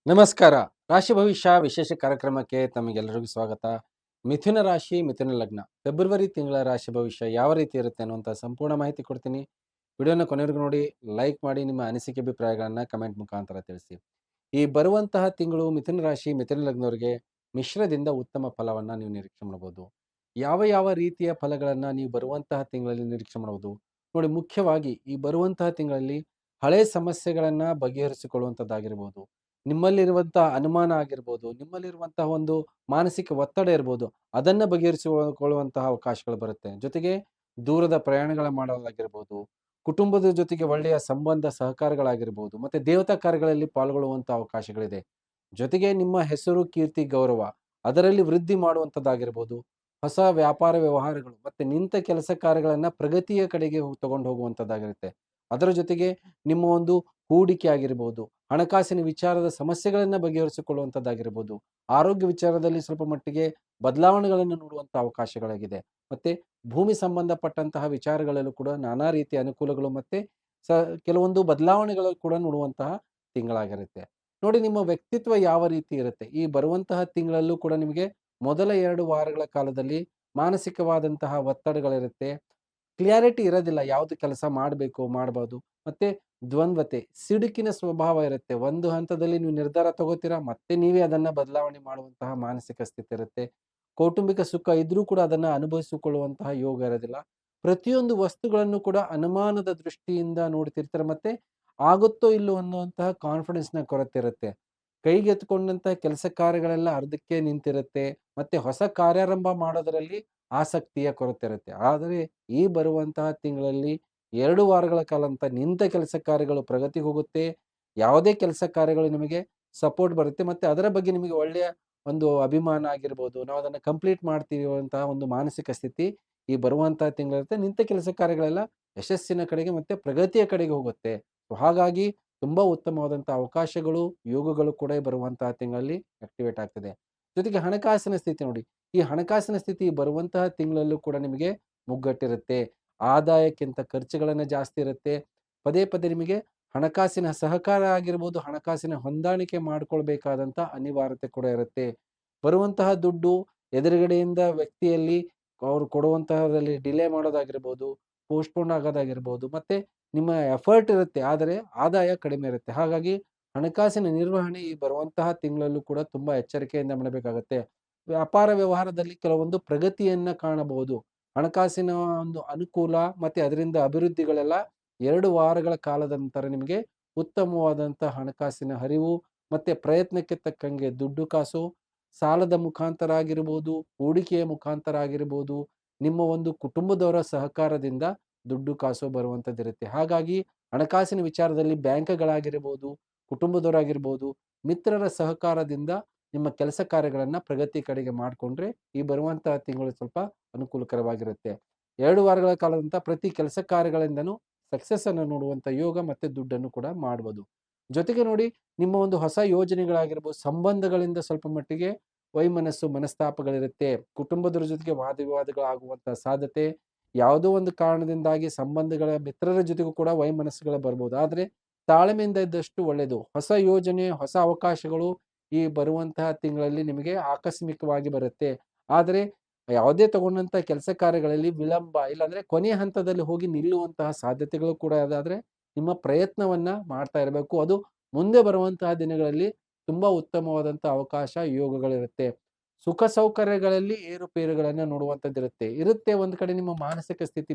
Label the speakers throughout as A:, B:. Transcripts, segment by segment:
A: ನಮಸ್ಕಾರ. ರಾಶಿ ಭವಿಷ್ಯ ವಿಶೇಷ ಕಾರ್ಯಕ್ರಮಕ್ಕೆ ತಮಗೆಲ್ಲರಿಗೂ ಸ್ವಾಗತ. ಮಿಥುನ ರಾಶಿ, ಮಿಥುನ ಲಗ್ನ. ಫೆಬ್ರವರಿ ತಿಂಗಳ ರಾಶಿ ಭವಿಷ್ಯ ಯಾವ ರೀತಿ ಇರುತ್ತೆ ಅನ್ನುವಂಥ ಸಂಪೂರ್ಣ ಮಾಹಿತಿ ಕೊಡ್ತೀನಿ. ವಿಡಿಯೋನ ಕೊನೆವರೆಗೂ ನೋಡಿ, ಲೈಕ್ ಮಾಡಿ, ನಿಮ್ಮ ಅನಿಸಿಕೆ ಅಭಿಪ್ರಾಯಗಳನ್ನ ಕಮೆಂಟ್ ಮುಖಾಂತರ ತಿಳಿಸಿ. ಈ ಬರುವಂತಹ ತಿಂಗಳು ಮಿಥುನ ರಾಶಿ, ಮಿಥುನ ಲಗ್ನವರಿಗೆ ಮಿಶ್ರದಿಂದ ಉತ್ತಮ ಫಲವನ್ನ ನೀವು ನಿರೀಕ್ಷೆ ಮಾಡಬಹುದು. ಯಾವ ಯಾವ ರೀತಿಯ ಫಲಗಳನ್ನ ನೀವು ಬರುವಂತಹ ತಿಂಗಳಲ್ಲಿ ನಿರೀಕ್ಷೆ ಮಾಡಬಹುದು? ನೋಡಿ, ಮುಖ್ಯವಾಗಿ ಈ ಬರುವಂತಹ ತಿಂಗಳಲ್ಲಿ ಹಳೆ ಸಮಸ್ಯೆಗಳನ್ನ ಬಗೆಹರಿಸಿಕೊಳ್ಳುವಂಥದ್ದಾಗಿರ್ಬೋದು, ನಿಮ್ಮಲ್ಲಿರುವಂತಹ ಅನುಮಾನ ಆಗಿರ್ಬೋದು, ನಿಮ್ಮಲ್ಲಿರುವಂತಹ ಒಂದು ಮಾನಸಿಕ ಒತ್ತಡ ಇರ್ಬೋದು, ಅದನ್ನ ಬಗೆಹರಿಸಿಕೊಳ್ಳುವಂತಹ ಅವಕಾಶಗಳು ಬರುತ್ತೆ. ಜೊತೆಗೆ ದೂರದ ಪ್ರಯಾಣಗಳ ಮಾಡೋದಾಗಿರ್ಬೋದು, ಕುಟುಂಬದ ಜೊತೆಗೆ ಒಳ್ಳೆಯ ಸಂಬಂಧ ಸಹಕಾರಗಳಾಗಿರ್ಬೋದು, ಮತ್ತೆ ದೇವತಾ ಕಾರ್ಯಗಳಲ್ಲಿ ಪಾಲ್ಗೊಳ್ಳುವಂತ ಅವಕಾಶಗಳಿದೆ. ಜೊತೆಗೆ ನಿಮ್ಮ ಹೆಸರು, ಕೀರ್ತಿ, ಗೌರವ ಅದರಲ್ಲಿ ವೃದ್ಧಿ ಮಾಡುವಂಥದ್ದಾಗಿರ್ಬೋದು, ಹೊಸ ವ್ಯಾಪಾರ ವ್ಯವಹಾರಗಳು ಮತ್ತೆ ನಿಂತ ಕೆಲಸ ಕಾರ್ಯಗಳನ್ನ ಪ್ರಗತಿಯ ಕಡೆಗೆ ತಗೊಂಡು ಹೋಗುವಂಥದ್ದಾಗಿರುತ್ತೆ. ಅದರ ಜೊತೆಗೆ ನಿಮ್ಮ ಒಂದು ಹೂಡಿಕೆ ಆಗಿರ್ಬೋದು, ಹಣಕಾಸಿನ ವಿಚಾರದ ಸಮಸ್ಯೆಗಳನ್ನ ಬಗೆಹರಿಸಿಕೊಳ್ಳುವಂಥದ್ದಾಗಿರ್ಬೋದು, ಆರೋಗ್ಯ ವಿಚಾರದಲ್ಲಿ ಸ್ವಲ್ಪ ಮಟ್ಟಿಗೆ ಬದಲಾವಣೆಗಳನ್ನು ನೋಡುವಂಥ ಅವಕಾಶಗಳಾಗಿದೆ. ಮತ್ತೆ ಭೂಮಿ ಸಂಬಂಧಪಟ್ಟಂತಹ ವಿಚಾರಗಳಲ್ಲೂ ಕೂಡ ನಾನಾ ರೀತಿಯ ಅನುಕೂಲಗಳು ಮತ್ತೆ ಕೆಲವೊಂದು ಬದಲಾವಣೆಗಳು ಕೂಡ ನೋಡುವಂತಹ ತಿಂಗಳಾಗಿರುತ್ತೆ. ನೋಡಿ, ನಿಮ್ಮ ವ್ಯಕ್ತಿತ್ವ ಯಾವ ರೀತಿ ಇರುತ್ತೆ ಈ ಬರುವಂತಹ ತಿಂಗಳಲ್ಲೂ ಕೂಡ ನಿಮಗೆ ಮೊದಲ 2 ವಾರಗಳ ಕಾಲದಲ್ಲಿ ಮಾನಸಿಕವಾದಂತಹ ಒತ್ತಡಗಳಿರುತ್ತೆ. ಕ್ಲಿಯಾರಿಟಿ ಇರೋದಿಲ್ಲ, ಯಾವ್ದು ಕೆಲಸ ಮಾಡಬೇಕು ಮಾಡಬಾರ್ದು. ಮತ್ತೆ ದ್ವಂದ್ವತೆ, ಸಿಡುಕಿನ ಸ್ವಭಾವ ಇರುತ್ತೆ. ಒಂದು ಹಂತದಲ್ಲಿ ನೀವು ನಿರ್ಧಾರ ತಗೋತೀರಾ, ಮತ್ತೆ ನೀವೇ ಅದನ್ನ ಬದಲಾವಣೆ ಮಾಡುವಂತಹ ಮಾನಸಿಕ ಸ್ಥಿತಿ ಇರುತ್ತೆ. ಕೌಟುಂಬಿಕ ಸುಖ ಇದ್ರೂ ಕೂಡ ಅದನ್ನ ಅನುಭವಿಸಿಕೊಳ್ಳುವಂತಹ ಯೋಗ ಇರೋದಿಲ್ಲ. ಪ್ರತಿಯೊಂದು ವಸ್ತುಗಳನ್ನು ಕೂಡ ಅನುಮಾನದ ದೃಷ್ಟಿಯಿಂದ ನೋಡ್ತಿರ್ತಾರೆ. ಮತ್ತೆ ಆಗುತ್ತೋ ಇಲ್ಲೋ ಅನ್ನುವಂತಹ ಕಾನ್ಫಿಡೆನ್ಸ್ನ ಕೊರತೆ ಇರುತ್ತೆ. ಕೈಗೆತ್ತಿಕೊಂಡಂತಹ ಕೆಲಸ ಕಾರ್ಯಗಳೆಲ್ಲ ಅರ್ಧಕ್ಕೆ ನಿಂತಿರುತ್ತೆ. ಮತ್ತೆ ಹೊಸ ಕಾರ್ಯಾರಂಭ ಮಾಡೋದರಲ್ಲಿ ಆಸಕ್ತಿಯ ಕೊರತೆ ಇರುತ್ತೆ. ಆದರೆ ಈ ಬರುವಂತಹ ತಿಂಗಳಲ್ಲಿ 2 ವಾರಗಳ ಕಾಲ ಅಂತ ನಿಂತ ಕೆಲಸ ಕಾರ್ಯಗಳು ಪ್ರಗತಿ ಹೋಗುತ್ತೆ. ಯಾವುದೇ ಕೆಲಸ ಕಾರ್ಯಗಳು ನಿಮಗೆ ಸಪೋರ್ಟ್ ಬರುತ್ತೆ. ಮತ್ತೆ ಅದರ ಬಗ್ಗೆ ನಿಮಗೆ ಒಳ್ಳೆಯ ಒಂದು ಅಭಿಮಾನ ಆಗಿರ್ಬೋದು, ನಾವು ಅದನ್ನ ಕಂಪ್ಲೀಟ್ ಮಾಡ್ತೀವಿ ಅಂತಹ ಒಂದು ಮಾನಸಿಕ ಸ್ಥಿತಿ ಈ ಬರುವಂತಹ ತಿಂಗಳಿರುತ್ತೆ. ನಿಂತ ಕೆಲಸ ಕಾರ್ಯಗಳೆಲ್ಲ ಯಶಸ್ಸಿನ ಕಡೆಗೆ ಮತ್ತೆ ಪ್ರಗತಿಯ ಕಡೆಗೆ ಹೋಗುತ್ತೆ. ಹಾಗಾಗಿ ತುಂಬಾ ಉತ್ತಮವಾದಂತಹ ಅವಕಾಶಗಳು, ಯೋಗಗಳು ಕೂಡ ಈ ಬರುವಂತಹ ತಿಂಗಳಲ್ಲಿ ಆಕ್ಟಿವೇಟ್ ಆಗ್ತದೆ. ಜೊತೆಗೆ ಹಣಕಾಸಿನ ಸ್ಥಿತಿ ನೋಡಿ, ಈ ಹಣಕಾಸಿನ ಸ್ಥಿತಿ ಬರುವಂತಹ ತಿಂಗಳಲ್ಲೂ ಕೂಡ ನಿಮಗೆ ಮುಗ್ಗಟ್ಟಿರುತ್ತೆ. ಆದಾಯಕ್ಕಿಂತ ಖರ್ಚುಗಳನ್ನ ಜಾಸ್ತಿ ಇರುತ್ತೆ. ಪದೇ ಪದೇ ನಿಮಗೆ ಹಣಕಾಸಿನ ಸಹಕಾರ ಆಗಿರ್ಬೋದು, ಹಣಕಾಸಿನ ಹೊಂದಾಣಿಕೆ ಮಾಡ್ಕೊಳ್ಬೇಕಾದಂತ ಅನಿವಾರ್ಯತೆ ಕೂಡ ಇರುತ್ತೆ. ಬರುವಂತಹ ದುಡ್ಡು ಎದುರುಗಡೆಯಿಂದ ವ್ಯಕ್ತಿಯಲ್ಲಿ ಅವ್ರು ಕೊಡುವಂತಹದ್ರಲ್ಲಿ ಡಿಲೇ ಮಾಡೋದಾಗಿರ್ಬೋದು, ಪೋಸ್ಟ್‌ಪೋನ್ ಆಗೋದಾಗಿರ್ಬೋದು, ಮತ್ತೆ ನಿಮ್ಮ ಎಫರ್ಟ್ ಇರುತ್ತೆ, ಆದರೆ ಆದಾಯ ಕಡಿಮೆ ಇರುತ್ತೆ. ಹಾಗಾಗಿ ಹಣಕಾಸಿನ ನಿರ್ವಹಣೆ ಈ ಬರುವಂತಹ ತಿಂಗಳಲ್ಲೂ ಕೂಡ ತುಂಬಾ ಎಚ್ಚರಿಕೆಯಿಂದ ಮಾಡಬೇಕಾಗತ್ತೆ. ವ್ಯಾಪಾರ ವ್ಯವಹಾರದಲ್ಲಿ ಕೆಲವೊಂದು ಪ್ರಗತಿಯನ್ನ ಕಾಣಬಹುದು. ಹಣಕಾಸಿನ ಒಂದು ಅನುಕೂಲ ಮತ್ತೆ ಅದರಿಂದ ಅಭಿವೃದ್ಧಿಗಳೆಲ್ಲ 2 ವಾರಗಳ ಕಾಲದ ನಂತರ ನಿಮಗೆ ಉತ್ತಮವಾದಂತಹ ಹಣಕಾಸಿನ ಹರಿವು ಮತ್ತೆ ಪ್ರಯತ್ನಕ್ಕೆ ತಕ್ಕಂಗೆ ದುಡ್ಡು ಕಾಸು, ಸಾಲದ ಮುಖಾಂತರ ಆಗಿರ್ಬೋದು, ಹೂಡಿಕೆಯ ಮುಖಾಂತರ ಆಗಿರ್ಬೋದು, ನಿಮ್ಮ ಒಂದು ಕುಟುಂಬದವರ ಸಹಕಾರದಿಂದ ದುಡ್ಡು ಕಾಸು ಬರುವಂಥದ್ದಿರುತ್ತೆ. ಹಾಗಾಗಿ ಹಣಕಾಸಿನ ವಿಚಾರದಲ್ಲಿ ಬ್ಯಾಂಕ್‌ಗಳಾಗಿರ್ಬೋದು, ಕುಟುಂಬದವರಾಗಿರ್ಬೋದು, ಮಿತ್ರರ ಸಹಕಾರದಿಂದ ನಿಮ್ಮ ಕೆಲಸ ಕಾರ್ಯಗಳನ್ನ ಪ್ರಗತಿ ಕಡೆಗೆ ಮಾಡ್ಕೊಂಡ್ರೆ ಈ ಬರುವಂತಹ ತಿಂಗಳು ಸ್ವಲ್ಪ ಅನುಕೂಲಕರವಾಗಿರುತ್ತೆ. 2 ವಾರಗಳ ಕಾಲದಂತ ಪ್ರತಿ ಕೆಲಸ ಕಾರ್ಯಗಳಿಂದನೂ ಸಕ್ಸಸ್ ಅನ್ನು ನೋಡುವಂತ ಯೋಗ ಮತ್ತೆ ದುಡ್ಡನ್ನು ಕೂಡ ಮಾಡ್ಬೋದು. ಜೊತೆಗೆ ನೋಡಿ, ನಿಮ್ಮ ಒಂದು ಹೊಸ ಯೋಜನೆಗಳಾಗಿರ್ಬೋದು, ಸಂಬಂಧಗಳಿಂದ ಸ್ವಲ್ಪ ಮಟ್ಟಿಗೆ ವೈಮನಸ್ಸು, ಮನಸ್ತಾಪಗಳಿರುತ್ತೆ. ಕುಟುಂಬದವರ ಜೊತೆಗೆ ವಾದವಿವಾದಗಳಾಗುವಂತಹ ಸಾಧ್ಯತೆ, ಯಾವುದೋ ಒಂದು ಕಾರಣದಿಂದಾಗಿ ಸಂಬಂಧಗಳ ಮಿತ್ರರ ಜೊತೆಗೂ ಕೂಡ ವೈಮನಸ್ಸುಗಳು ಬರ್ಬೋದು. ಆದ್ರೆ ತಾಳ್ಮೆಯಿಂದ ಇದ್ದಷ್ಟು ಒಳ್ಳೆಯದು. ಹೊಸ ಯೋಜನೆ, ಹೊಸ ಅವಕಾಶಗಳು ಈ ಬರುವಂತಹ ತಿಂಗಳಲ್ಲಿ ನಿಮಗೆ ಆಕಸ್ಮಿಕವಾಗಿ ಬರುತ್ತೆ. ಆದರೆ ಯಾವುದೇ ತಗೊಂಡಂತಹ ಕೆಲಸ ಕಾರ್ಯಗಳಲ್ಲಿ ವಿಳಂಬ ಇಲ್ಲಾಂದ್ರೆ ಕೊನೆಯ ಹಂತದಲ್ಲಿ ಹೋಗಿ ನಿಲ್ಲುವಂತಹ ಸಾಧ್ಯತೆಗಳು ಕೂಡ ಅದಾದ್ರೆ ನಿಮ್ಮ ಪ್ರಯತ್ನವನ್ನ ಮಾಡ್ತಾ ಇರಬೇಕು. ಅದು ಮುಂದೆ ಬರುವಂತಹ ದಿನಗಳಲ್ಲಿ ತುಂಬಾ ಉತ್ತಮವಾದಂತಹ ಅವಕಾಶ, ಯೋಗಗಳಿರುತ್ತೆ. ಸುಖ ಸೌಕರ್ಯಗಳಲ್ಲಿ ಏರುಪೇರುಗಳನ್ನ ನೋಡುವಂಥದ್ದಿರುತ್ತೆ. ಒಂದ್ ಕಡೆ ನಿಮ್ಮ ಮಾನಸಿಕ ಸ್ಥಿತಿ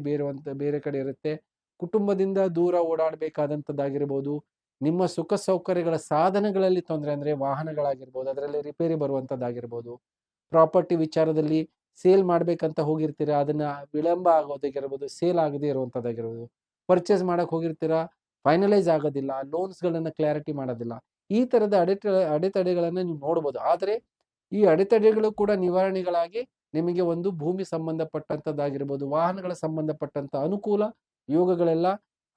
A: ಬೇರೆ ಕಡೆ ಇರುತ್ತೆ. ಕುಟುಂಬದಿಂದ ದೂರ ಓಡಾಡಬೇಕಾದಂಥದ್ದಾಗಿರ್ಬೋದು, ನಿಮ್ಮ ಸುಖ ಸೌಕರ್ಯಗಳ ಸಾಧನಗಳಲ್ಲಿ ತೊಂದರೆ ಅಂದ್ರೆ ವಾಹನಗಳಾಗಿರ್ಬೋದು, ಅದರಲ್ಲಿ ರಿಪೇರಿ ಬರುವಂಥದ್ದಾಗಿರ್ಬೋದು, ಪ್ರಾಪರ್ಟಿ ವಿಚಾರದಲ್ಲಿ ಸೇಲ್ ಮಾಡ್ಬೇಕಂತ ಹೋಗಿರ್ತೀರಾ, ಅದನ್ನ ವಿಳಂಬ ಆಗೋದಾಗಿರ್ಬೋದು, ಸೇಲ್ ಆಗದೆ ಇರುವಂಥದ್ದಾಗಿರ್ಬೋದು, ಪರ್ಚೇಸ್ ಮಾಡಕ್ ಹೋಗಿರ್ತೀರಾ, ಫೈನಲೈಸ್ ಆಗೋದಿಲ್ಲ, ಲೋನ್ಸ್‌ಗಳನ್ನ ಕ್ಲಾರಿಟಿ ಮಾಡೋದಿಲ್ಲ. ಈ ತರದ ಅಡೆತಡೆಗಳನ್ನ ನೀವು ನೋಡ್ಬೋದು. ಆದ್ರೆ ಈ ಅಡೆತಡೆಗಳು ಕೂಡ ನಿವಾರಣೆಗಳಾಗಿ ನಿಮಗೆ ಒಂದು ಭೂಮಿ ಸಂಬಂಧಪಟ್ಟಂತದ್ದಾಗಿರ್ಬೋದು, ವಾಹನಗಳ ಸಂಬಂಧಪಟ್ಟಂತ ಅನುಕೂಲ, ಯೋಗಗಳೆಲ್ಲ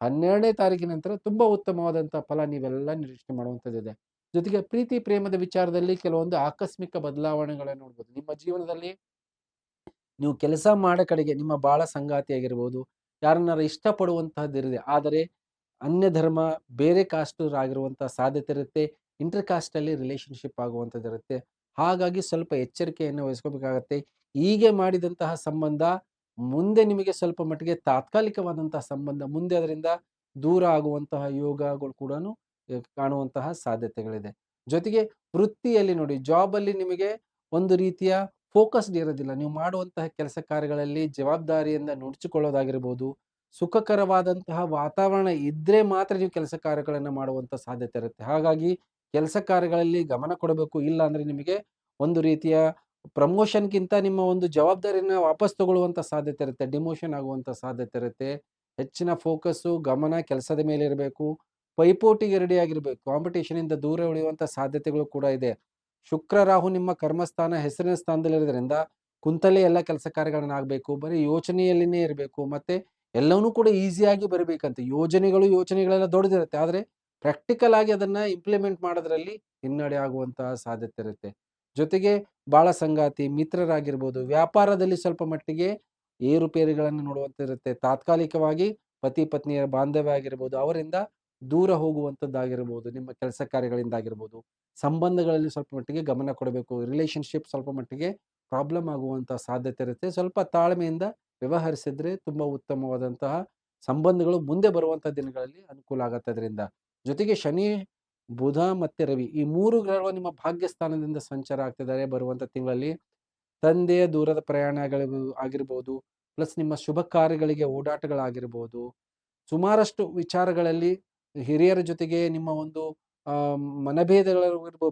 A: 12ನೇ ತಾರೀಕಿನ ನಂತರ ತುಂಬಾ ಉತ್ತಮವಾದಂತಹ ಫಲ ನೀವೆಲ್ಲ ನಿರೀಕ್ಷೆ ಮಾಡುವಂಥದ್ದಿದೆ. ಜೊತೆಗೆ ಪ್ರೀತಿ ಪ್ರೇಮದ ವಿಚಾರದಲ್ಲಿ ಕೆಲವೊಂದು ಆಕಸ್ಮಿಕ ಬದಲಾವಣೆಗಳನ್ನ ನೋಡ್ಬೋದು. ನಿಮ್ಮ ಜೀವನದಲ್ಲಿ ನೀವು ಕೆಲಸ ಮಾಡೋ ಕಡೆಗೆ ನಿಮ್ಮ ಬಾಳ ಸಂಗಾತಿ ಆಗಿರ್ಬೋದು, ಯಾರನ್ನಾರು ಇಷ್ಟಪಡುವಂತಹದ್ದಿರದೆ, ಆದರೆ ಅನ್ಯ ಧರ್ಮ, ಬೇರೆ ಕಾಸ್ಟುರಾಗಿರುವಂತಹ ಸಾಧ್ಯತೆ ಇರುತ್ತೆ. ಇಂಟರ್ ಕಾಸ್ಟಲ್ಲಿ ರಿಲೇಶನ್‌ಶಿಪ್ ಆಗುವಂಥದ್ದಿರುತ್ತೆ. ಹಾಗಾಗಿ ಸ್ವಲ್ಪ ಎಚ್ಚರಿಕೆಯನ್ನು ವಹಿಸ್ಕೋಬೇಕಾಗತ್ತೆ. ಹೀಗೆ ಮಾಡಿದಂತಹ ಸಂಬಂಧ ಮುಂದೆ ನಿಮಗೆ ಸ್ವಲ್ಪ ಮಟ್ಟಿಗೆ ತಾತ್ಕಾಲಿಕವಾದಂತಹ ಸಂಬಂಧ, ಮುಂದೆ ಅದರಿಂದ ದೂರ ಆಗುವಂತಹ ಯೋಗಗಳು ಕೂಡನು ಕಾಣುವಂತಹ ಸಾಧ್ಯತೆಗಳಿದೆ. ಜೊತೆಗೆ ವೃತ್ತಿಯಲ್ಲಿ ನೋಡಿ, ಜಾಬಲ್ಲಿ ನಿಮಗೆ ಒಂದು ರೀತಿಯ ಫೋಕಸ್ಡ್ ಇರೋದಿಲ್ಲ. ನೀವು ಮಾಡುವಂತಹ ಕೆಲಸ ಕಾರ್ಯಗಳಲ್ಲಿ ಜವಾಬ್ದಾರಿಯಿಂದ ನುಣುಚಿಕೊಳ್ಳೋದಾಗಿರ್ಬೋದು, ಸುಖಕರವಾದಂತಹ ವಾತಾವರಣ ಇದ್ರೆ ಮಾತ್ರ ನೀವು ಕೆಲಸ ಕಾರ್ಯಗಳನ್ನ ಮಾಡುವಂತ ಸಾಧ್ಯತೆ ಇರುತ್ತೆ. ಹಾಗಾಗಿ ಕೆಲಸ ಕಾರ್ಯಗಳಲ್ಲಿ ಗಮನ ಕೊಡಬೇಕು. ಇಲ್ಲ ಅಂದ್ರೆ ನಿಮಗೆ ಒಂದು ರೀತಿಯ ಪ್ರಮೋಷನ್‌ಗಿಂತ ನಿಮ್ಮ ಒಂದು ಜವಾಬ್ದಾರಿಯನ್ನ ವಾಪಸ್ ತಗೊಳ್ಳುವಂತ ಸಾಧ್ಯತೆ ಇರುತ್ತೆ. ಡಿಮೋಷನ್ ಆಗುವಂತ ಸಾಧ್ಯತೆ ಇರುತ್ತೆ. ಹೆಚ್ಚಿನ ಫೋಕಸ್ಸು, ಗಮನ ಕೆಲಸದ ಮೇಲೆ ಇರಬೇಕು. ಪೈಪೋಟಿಗೆ ರೆಡಿ ಆಗಿರ್ಬೇಕು. ಕಾಂಪಿಟಿಷನ್ ಇಂದ ದೂರ ಉಳಿಯುವಂತ ಸಾಧ್ಯತೆಗಳು ಕೂಡ ಇದೆ. ಶುಕ್ರ, ರಾಹು ನಿಮ್ಮ ಕರ್ಮಸ್ಥಾನ, ಹೆಸರಿನ ಸ್ಥಾನದಲ್ಲಿರೋದ್ರಿಂದ ಕುಂತಲ್ಲೇ ಎಲ್ಲ ಕೆಲಸ ಕಾರ್ಯಗಳನ್ನ ಆಗ್ಬೇಕು. ಬರೀ ಯೋಚನೆಯಲ್ಲಿನೇ ಇರಬೇಕು. ಮತ್ತೆ ಎಲ್ಲವನ್ನೂ ಕೂಡ ಈಸಿಯಾಗಿ ಬರಬೇಕಂತೆ. ಯೋಚನೆಗಳೆಲ್ಲ ದೊಡ್ಡದಿರುತ್ತೆ. ಆದ್ರೆ ಪ್ರಾಕ್ಟಿಕಲ್ ಆಗಿ ಅದನ್ನ ಇಂಪ್ಲಿಮೆಂಟ್ ಮಾಡೋದ್ರಲ್ಲಿ ಹಿನ್ನಡೆ ಆಗುವಂತಹ ಸಾಧ್ಯತೆ ಇರುತ್ತೆ. ಜೊತೆಗೆ ಬಾಳ ಸಂಗಾತಿ, ಮಿತ್ರರಾಗಿರ್ಬೋದು, ವ್ಯಾಪಾರದಲ್ಲಿ ಸ್ವಲ್ಪ ಮಟ್ಟಿಗೆ ಏರುಪೇರುಗಳನ್ನು ನೋಡುವಂತಿರುತ್ತೆ. ತಾತ್ಕಾಲಿಕವಾಗಿ ಪತಿ ಪತ್ನಿಯರ ಬಾಂಧವ್ಯ ಆಗಿರ್ಬೋದು, ಅವರಿಂದ ದೂರ ಹೋಗುವಂಥದ್ದಾಗಿರ್ಬೋದು, ನಿಮ್ಮ ಕೆಲಸ ಕಾರ್ಯಗಳಿಂದಾಗಿರ್ಬೋದು, ಸಂಬಂಧಗಳಲ್ಲಿ ಸ್ವಲ್ಪ ಮಟ್ಟಿಗೆ ಗಮನ ಕೊಡಬೇಕು. ರಿಲೇಶನ್‌ಶಿಪ್ ಸ್ವಲ್ಪ ಮಟ್ಟಿಗೆ ಪ್ರಾಬ್ಲಮ್ ಆಗುವಂತಹ ಸಾಧ್ಯತೆ ಇರುತ್ತೆ. ಸ್ವಲ್ಪ ತಾಳ್ಮೆಯಿಂದ ವ್ಯವಹರಿಸಿದ್ರೆ ತುಂಬಾ ಉತ್ತಮವಾದಂತಹ ಸಂಬಂಧಗಳು ಮುಂದೆ ಬರುವಂತಹ ದಿನಗಳಲ್ಲಿ ಅನುಕೂಲ ಆಗತ್ತೆ ಅದರಿಂದ. ಜೊತೆಗೆ ಶನಿ, ಬುಧ ಮತ್ತೆ ರವಿ ಈ 3 ಗ್ರಹಗಳು ನಿಮ್ಮ ಭಾಗ್ಯ ಸ್ಥಾನದಿಂದ ಸಂಚಾರ ಆಗ್ತಿದ್ದಾರೆ ಬರುವಂತ ತಿಂಗಳಲ್ಲಿ. ತಂದೆಯ ದೂರದ ಪ್ರಯಾಣಗಳು ಆಗಿರ್ಬೋದು, ಪ್ಲಸ್ ನಿಮ್ಮ ಶುಭ ಕಾರ್ಯಗಳಿಗೆ ಓಡಾಟಗಳಾಗಿರ್ಬೋದು, ಸುಮಾರಷ್ಟು ವಿಚಾರಗಳಲ್ಲಿ ಹಿರಿಯರ ಜೊತೆಗೆ ನಿಮ್ಮ ಒಂದು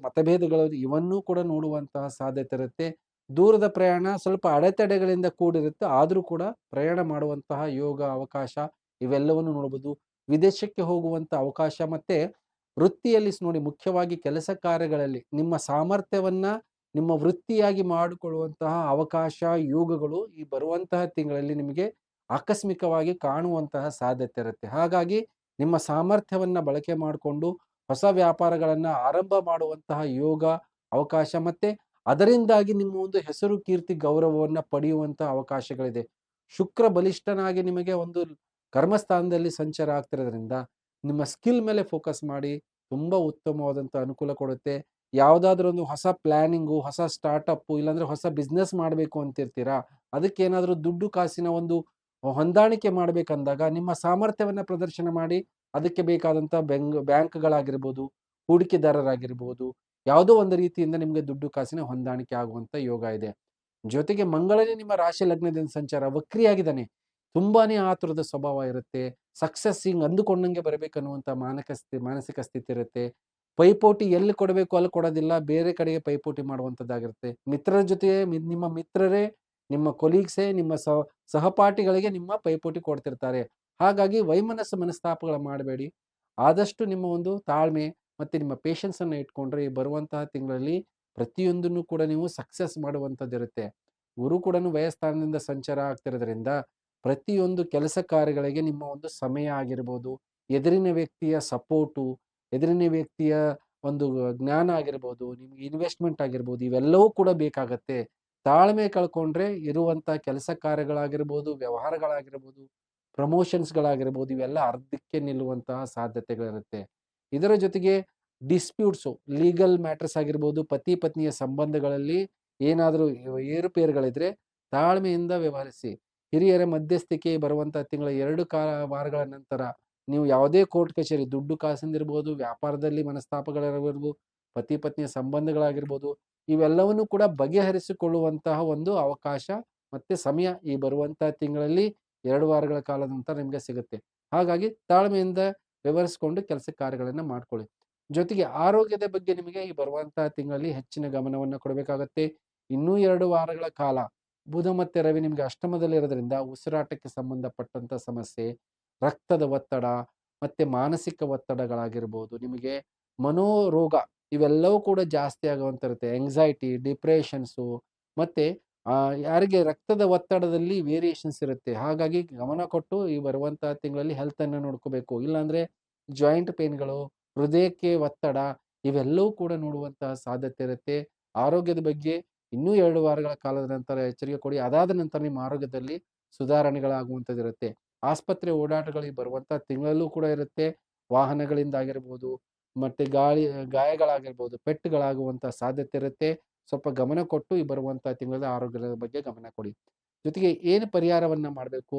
A: ಮತಭೇದಗಳು ಇವನ್ನೂ ಕೂಡ ನೋಡುವಂತಹ ಸಾಧ್ಯತೆ ಇರುತ್ತೆ. ದೂರದ ಪ್ರಯಾಣ ಸ್ವಲ್ಪ ಅಡೆತಡೆಗಳಿಂದ ಕೂಡಿರುತ್ತೆ. ಆದ್ರೂ ಕೂಡ ಪ್ರಯಾಣ ಮಾಡುವಂತಹ ಯೋಗ, ಅವಕಾಶ ಇವೆಲ್ಲವನ್ನು ನೋಡಬಹುದು. ವಿದೇಶಕ್ಕೆ ಹೋಗುವಂತ ಅವಕಾಶ, ಮತ್ತೆ ವೃತ್ತಿಯಲ್ಲಿ ನೋಡಿ, ಮುಖ್ಯವಾಗಿ ಕೆಲಸ ಕಾರ್ಯಗಳಲ್ಲಿ ನಿಮ್ಮ ಸಾಮರ್ಥ್ಯವನ್ನ ನಿಮ್ಮ ವೃತ್ತಿಯಾಗಿ ಮಾಡಿಕೊಳ್ಳುವಂತಹ ಅವಕಾಶ, ಯೋಗಗಳು ಈ ಬರುವಂತಹ ತಿಂಗಳಲ್ಲಿ ನಿಮಗೆ ಆಕಸ್ಮಿಕವಾಗಿ ಕಾಣುವಂತಹ ಸಾಧ್ಯತೆ ಇರುತ್ತೆ. ಹಾಗಾಗಿ ನಿಮ್ಮ ಸಾಮರ್ಥ್ಯವನ್ನ ಬಳಕೆ ಮಾಡಿಕೊಂಡು ಹೊಸ ವ್ಯಾಪಾರಗಳನ್ನ ಆರಂಭ ಮಾಡುವಂತಹ ಯೋಗ, ಅವಕಾಶ, ಮತ್ತೆ ಅದರಿಂದಾಗಿ ನಿಮ್ಮ ಒಂದು ಹೆಸರು, ಕೀರ್ತಿ, ಗೌರವವನ್ನ ಪಡೆಯುವಂತಹ ಅವಕಾಶಗಳಿದೆ. ಶುಕ್ರ ಬಲಿಷ್ಠನಾಗಿ ನಿಮಗೆ ಒಂದು ಕರ್ಮಸ್ಥಾನದಲ್ಲಿ ಸಂಚಾರ ಆಗ್ತಿರೋದ್ರಿಂದ ನಿಮ್ಮ ಸ್ಕಿಲ್ ಮೇಲೆ ಫೋಕಸ್ ಮಾಡಿ ತುಂಬಾ ಉತ್ತಮವಾದಂತಹ ಅನುಕೂಲ ಕೊಡುತ್ತೆ. ಯಾವುದಾದ್ರೂ ಒಂದು ಹೊಸ ಪ್ಲಾನಿಂಗು, ಹೊಸ ಸ್ಟಾರ್ಟಪ್, ಇಲ್ಲಾಂದ್ರೆ ಹೊಸ ಬಿಸ್ನೆಸ್ ಮಾಡಬೇಕು ಅಂತಿರ್ತೀರಾ, ಅದಕ್ಕೇನಾದ್ರೂ ದುಡ್ಡು ಕಾಸಿನ ಒಂದು ಹೊಂದಾಣಿಕೆ ಮಾಡ್ಬೇಕಂದಾಗ ನಿಮ್ಮ ಸಾಮರ್ಥ್ಯವನ್ನ ಪ್ರದರ್ಶನ ಮಾಡಿ ಅದಕ್ಕೆ ಬೇಕಾದಂತ ಬ್ಯಾಂಕ್‌ಗಳಾಗಿರ್ಬೋದು, ಹೂಡಿಕೆದಾರರಾಗಿರ್ಬೋದು, ಯಾವುದೋ ಒಂದು ರೀತಿಯಿಂದ ನಿಮ್ಗೆ ದುಡ್ಡು ಕಾಸಿನ ಹೊಂದಾಣಿಕೆ ಆಗುವಂತ ಯೋಗ ಇದೆ. ಜೊತೆಗೆ ಮಂಗಳನೇ ನಿಮ್ಮ ರಾಶಿ ಲಗ್ನದಿಂದ ಸಂಚಾರ ವಕ್ರಿಯಾಗಿದ್ದಾನೆ. ತುಂಬಾನೇ ಆತುರದ ಸ್ವಭಾವ ಇರುತ್ತೆ. ಸಕ್ಸಸ್ ಹಿಂಗ್ ಅಂದುಕೊಂಡಂಗೆ ಬರ್ಬೇಕನ್ನುವಂತ ಮಾನಸಿಕ ಸ್ಥಿತಿ ಇರುತ್ತೆ. ಪೈಪೋಟಿ ಎಲ್ಲಿ ಕೊಡಬೇಕು ಅಲ್ಲಿ ಕೊಡೋದಿಲ್ಲ, ಬೇರೆ ಕಡೆಗೆ ಪೈಪೋಟಿ ಮಾಡುವಂತದ್ದಾಗಿರುತ್ತೆ. ಮಿತ್ರರ ಜೊತೆ ನಿಮ್ಮ ಮಿತ್ರರೇ, ನಿಮ್ಮ ಕೊಲೀಗ್ಸೇ, ನಿಮ್ಮ ಸಹಪಾಠಿಗಳಿಗೆ ನಿಮ್ಮ ಪೈಪೋಟಿ ಕೊಡ್ತಿರ್ತಾರೆ. ಹಾಗಾಗಿ ವೈಮನಸ್ಸು ಮನಸ್ತಾಪಗಳ ಮಾಡಬೇಡಿ. ಆದಷ್ಟು ನಿಮ್ಮ ಒಂದು ತಾಳ್ಮೆ ಮತ್ತೆ ನಿಮ್ಮ ಪೇಷನ್ಸ್ ಅನ್ನ ಇಟ್ಕೊಂಡ್ರೆ ಈ ಬರುವಂತಹ ತಿಂಗಳಲ್ಲಿ ಪ್ರತಿಯೊಂದನ್ನು ಕೂಡ ನೀವು ಸಕ್ಸಸ್ ಮಾಡುವಂತದ್ದಿರುತ್ತೆ. ಗುರು ಕೂಡ ವ್ಯಯಸ್ಥಾನದಿಂದ ಸಂಚಾರ ಆಗ್ತಿರೋದ್ರಿಂದ ಪ್ರತಿಯೊಂದು ಕೆಲಸ ಕಾರ್ಯಗಳಿಗೆ ನಿಮ್ಮ ಒಂದು ಸಮಯ ಆಗಿರ್ಬೋದು, ಎದುರಿನ ವ್ಯಕ್ತಿಯ ಸಪೋರ್ಟು, ಎದುರಿನ ವ್ಯಕ್ತಿಯ ಒಂದು ಜ್ಞಾನ ಆಗಿರ್ಬೋದು, ನಿಮ್ಗೆ ಇನ್ವೆಸ್ಟ್ಮೆಂಟ್ ಆಗಿರ್ಬೋದು, ಇವೆಲ್ಲವೂ ಕೂಡ ಬೇಕಾಗತ್ತೆ. ತಾಳ್ಮೆ ಕಳ್ಕೊಂಡ್ರೆ ಇರುವಂತಹ ಕೆಲಸ ಕಾರ್ಯಗಳಾಗಿರ್ಬೋದು, ವ್ಯವಹಾರಗಳಾಗಿರ್ಬೋದು, ಪ್ರಮೋಷನ್ಸ್‌ಗಳಾಗಿರ್ಬೋದು, ಇವೆಲ್ಲ ಅರ್ಧಕ್ಕೆ ನಿಲ್ಲುವಂತಹ ಸಾಧ್ಯತೆಗಳಿರುತ್ತೆ. ಇದರ ಜೊತೆಗೆ ಡಿಸ್ಪ್ಯೂಟ್ಸು, ಲೀಗಲ್ ಮ್ಯಾಟರ್ಸ್ ಆಗಿರ್ಬೋದು, ಪತಿ ಪತ್ನಿಯ ಸಂಬಂಧಗಳಲ್ಲಿ ಏನಾದರೂ ಏರುಪೇರುಗಳಿದ್ರೆ ತಾಳ್ಮೆಯಿಂದ ವ್ಯವಹರಿಸಿ. ಹಿರಿಯರ ಮಧ್ಯಸ್ಥಿಕೆ ಬರುವಂತಹ ತಿಂಗಳ 2 ವಾರಗಳ ನಂತರ ನೀವು ಯಾವುದೇ ಕೋರ್ಟ್ ಕಚೇರಿ, ದುಡ್ಡು ಕಾಸಿಂದಿರ್ಬೋದು, ವ್ಯಾಪಾರದಲ್ಲಿ ಮನಸ್ತಾಪಗಳಿರ್ಬೋದು, ಪತಿ ಪತ್ನಿಯ ಸಂಬಂಧಗಳಾಗಿರ್ಬೋದು, ಇವೆಲ್ಲವನ್ನೂ ಕೂಡ ಬಗೆಹರಿಸಿಕೊಳ್ಳುವಂತಹ ಒಂದು ಅವಕಾಶ ಮತ್ತೆ ಸಮಯ ಈ ಬರುವಂತಹ ತಿಂಗಳಲ್ಲಿ 2 ವಾರಗಳ ಕಾಲದ ನಂತರ ನಿಮ್ಗೆ ಸಿಗುತ್ತೆ. ಹಾಗಾಗಿ ತಾಳ್ಮೆಯಿಂದ ವ್ಯವಹರಿಸಿಕೊಂಡು ಕೆಲಸ ಕಾರ್ಯಗಳನ್ನ ಮಾಡ್ಕೊಳ್ಳಿ. ಜೊತೆಗೆ ಆರೋಗ್ಯದ ಬಗ್ಗೆ ನಿಮಗೆ ಈ ಬರುವಂತಹ ತಿಂಗಳಲ್ಲಿ ಹೆಚ್ಚಿನ ಗಮನವನ್ನ ಕೊಡಬೇಕಾಗತ್ತೆ. ಇನ್ನೂ 2 ವಾರಗಳ ಕಾಲ ಬುಧ ಮತ್ತೆ ರವಿ ನಿಮ್ಗೆ ಅಷ್ಟಮದಲ್ಲಿ ಇರೋದ್ರಿಂದ ಉಸಿರಾಟಕ್ಕೆ ಸಂಬಂಧಪಟ್ಟಂತ ಸಮಸ್ಯೆ, ರಕ್ತದ ಒತ್ತಡ, ಮತ್ತೆ ಮಾನಸಿಕ ಒತ್ತಡಗಳಾಗಿರ್ಬೋದು, ನಿಮಗೆ ಮನೋರೋಗ ಇವೆಲ್ಲವೂ ಕೂಡ ಜಾಸ್ತಿ ಆಗುವಂತಿರುತ್ತೆ. ಎಂಗ್ಸೈಟಿ, ಡಿಪ್ರೆಷನ್ಸು, ಮತ್ತೆ ಯಾರಿಗೆ ರಕ್ತದ ಒತ್ತಡದಲ್ಲಿ ವೇರಿಯೇಷನ್ಸ್ ಇರುತ್ತೆ. ಹಾಗಾಗಿ ಗಮನ ಕೊಟ್ಟು ಈ ಬರುವಂತಹ ತಿಂಗಳಲ್ಲಿ ಹೆಲ್ತ್ ಅನ್ನ ನೋಡ್ಕೋಬೇಕು. ಇಲ್ಲಾಂದ್ರೆ ಜಾಯಿಂಟ್ ಪೇನ್‌ಗಳು, ಹೃದಯಕ್ಕೆ ಒತ್ತಡ, ಇವೆಲ್ಲವೂ ಕೂಡ ನೋಡುವಂತಹ ಸಾಧ್ಯತೆ ಇರುತ್ತೆ. ಆರೋಗ್ಯದ ಬಗ್ಗೆ ಇನ್ನೂ 2 ವಾರಗಳ ಕಾಲದ ನಂತರ ಎಚ್ಚರಿಕೆ ಕೊಡಿ. ಅದಾದ ನಂತರ ನಿಮ್ಮ ಆರೋಗ್ಯದಲ್ಲಿ ಸುಧಾರಣೆಗಳಾಗುವಂಥದ್ದಿರುತ್ತೆ. ಆಸ್ಪತ್ರೆ ಓಡಾಟಗಳಿಗೆ ಬರುವಂತಹ ತಿಂಗಳಲ್ಲೂ ಕೂಡ ಇರುತ್ತೆ. ವಾಹನಗಳಿಂದ ಆಗಿರ್ಬೋದು, ಮತ್ತೆ ಗಾಯಗಳಾಗಿರ್ಬೋದು, ಪೆಟ್ಟುಗಳಾಗುವಂತ ಸಾಧ್ಯತೆ ಇರುತ್ತೆ. ಸ್ವಲ್ಪ ಗಮನ ಕೊಟ್ಟು ಈ ಬರುವಂತ ತಿಂಗಳ ಆರೋಗ್ಯದ ಬಗ್ಗೆ ಗಮನ ಕೊಡಿ. ಜೊತೆಗೆ ಏನು ಪರಿಹಾರವನ್ನ ಮಾಡಬೇಕು?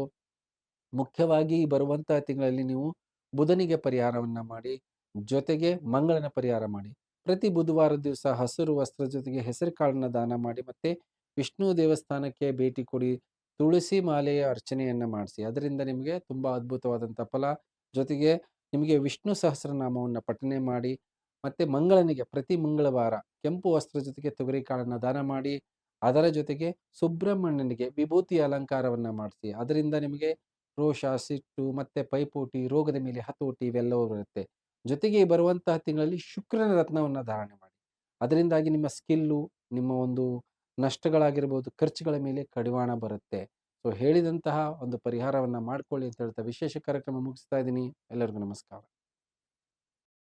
A: ಮುಖ್ಯವಾಗಿ ಈ ಬರುವಂತಹ ತಿಂಗಳಲ್ಲಿ ನೀವು ಬುಧನಿಗೆ ಪರಿಹಾರವನ್ನ ಮಾಡಿ, ಜೊತೆಗೆ ಮಂಗಳನ ಪರಿಹಾರ ಮಾಡಿ. ಪ್ರತಿ ಬುಧವಾರದ ದಿವಸ ಹಸಿರು ವಸ್ತ್ರ ಜೊತೆಗೆ ಹೆಸರು ಕಾಳನ್ನ ದಾನ ಮಾಡಿ, ಮತ್ತೆ ವಿಷ್ಣು ದೇವಸ್ಥಾನಕ್ಕೆ ಭೇಟಿ ಕೊಡಿ. ತುಳಸಿ ಮಾಲೆಯ ಅರ್ಚನೆಯನ್ನ ಮಾಡಿಸಿ. ಅದರಿಂದ ನಿಮಗೆ ತುಂಬಾ ಅದ್ಭುತವಾದಂಥ ಫಲ. ಜೊತೆಗೆ ನಿಮಗೆ ವಿಷ್ಣು ಸಹಸ್ರನಾಮವನ್ನ ಪಠನೆ ಮಾಡಿ, ಮತ್ತೆ ಮಂಗಳನಿಗೆ ಪ್ರತಿ ಮಂಗಳವಾರ ಕೆಂಪು ವಸ್ತ್ರ ಜೊತೆಗೆ ತೊಗರಿ ಕಾಳನ್ನ ದಾನ ಮಾಡಿ. ಅದರ ಜೊತೆಗೆ ಸುಬ್ರಹ್ಮಣ್ಯನಿಗೆ ವಿಭೂತಿ ಅಲಂಕಾರವನ್ನ ಮಾಡಿಸಿ. ಅದರಿಂದ ನಿಮಗೆ ರೋಷ, ಸಿಟ್ಟು, ಮತ್ತೆ ಪೈಪೋಟಿ, ರೋಗದ ಮೇಲೆ ಹತೋಟಿ ಇವೆಲ್ಲವೂ ಬರುತ್ತೆ. ಜೊತೆಗೆ ಈ ಬರುವಂತಹ ತಿಂಗಳಲ್ಲಿ ಶುಕ್ರನ ರತ್ನವನ್ನ ಧಾರಣೆ ಮಾಡಿ. ಅದರಿಂದಾಗಿ ನಿಮ್ಮ ಸ್ಕಿಲ್ಲು, ನಿಮ್ಮ ಒಂದು ನಷ್ಟಗಳಾಗಿರ್ಬೋದು, ಖರ್ಚುಗಳ ಮೇಲೆ ಕಡಿವಾಣ ಬರುತ್ತೆ. ಸೊ ಹೇಳಿದಂತಹ ಒಂದು ಪರಿಹಾರವನ್ನ ಮಾಡ್ಕೊಳ್ಳಿ ಅಂತ ಹೇಳ್ತಾ ವಿಶೇಷ ಕಾರ್ಯಕ್ರಮ ಮುಗಿಸ್ತಾ ಇದ್ದೀನಿ. ಎಲ್ಲರಿಗೂ ನಮಸ್ಕಾರ.